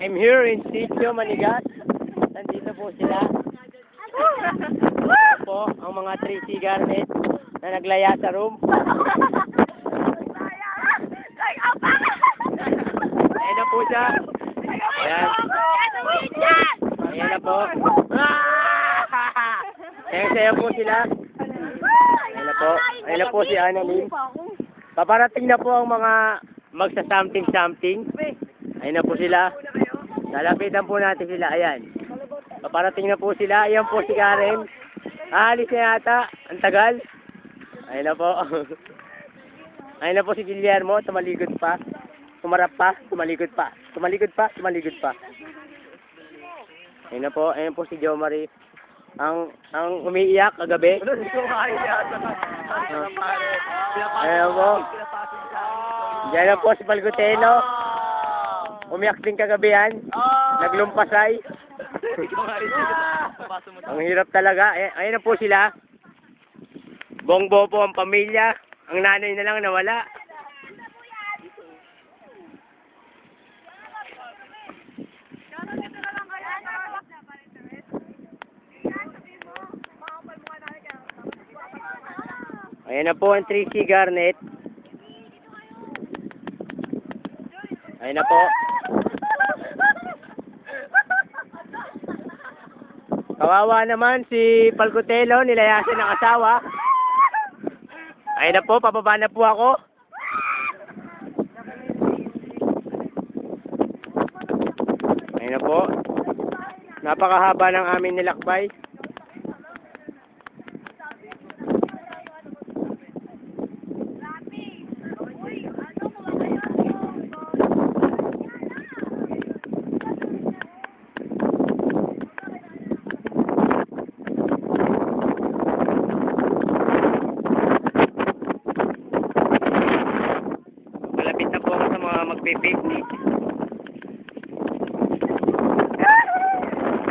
I'm here in Sitio Manigat. Nandito po sila. Ito po ang mga 3C Garnet na naglaya sa room. Ayan na po siya. Ayan. Ayan na po. Ayan sayo po sila. Ayan na po. Ayan na po si Annalyn. Paparating na po ang mga magsa-something-something. Ayan na po sila. Lalapitan po natin sila. Ayan. Paparating na po sila. Ayan po si Karen. Aalis na yata. Ang tagal. Ayan na po. Ayan na po si Guillermo. Tumaligod pa. Tumarap pa. Tumaligod pa. Tumaligod pa. Tumaligod pa. Ayan na po. Ayan po si Jo Marie. Ang umiiyak kagabi. Ayan po. Diyan na po si Palgotelo. Umiyak din kagabi yan. Naglumpasay. Ang hirap talaga. Ayan na po sila. Bongbo po ang pamilya. Ang nanay na lang nawala. Ayan na po ang 3C Garnet. Ayan na po. Kawawa naman si Palgotelo, nilayasan ng asawa. Ayan na po, pababa na po ako. Ayan na po. Napakahaba ng aming nilakbay. Malapit na po ako sa mga magpipiknik.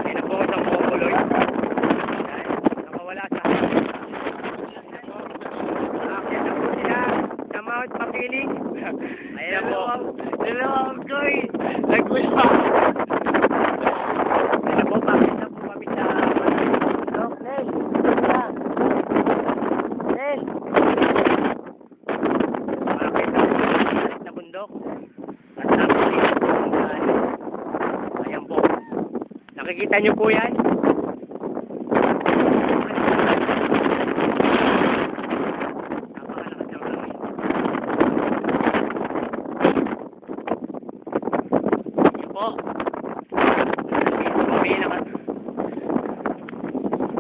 Ayan na po ako sa Mokuloy. Nakawala sa akin. Ayan na po sila sa Mount Mapiling. Ayan na po. Dalawang koy. Nagwala. Ayan na po. Pakit na po kami sa bundok. Nel. Nel. Pakit na po sa bundok. At tapos dito po. Ayan po. Nakikita nyo po yan?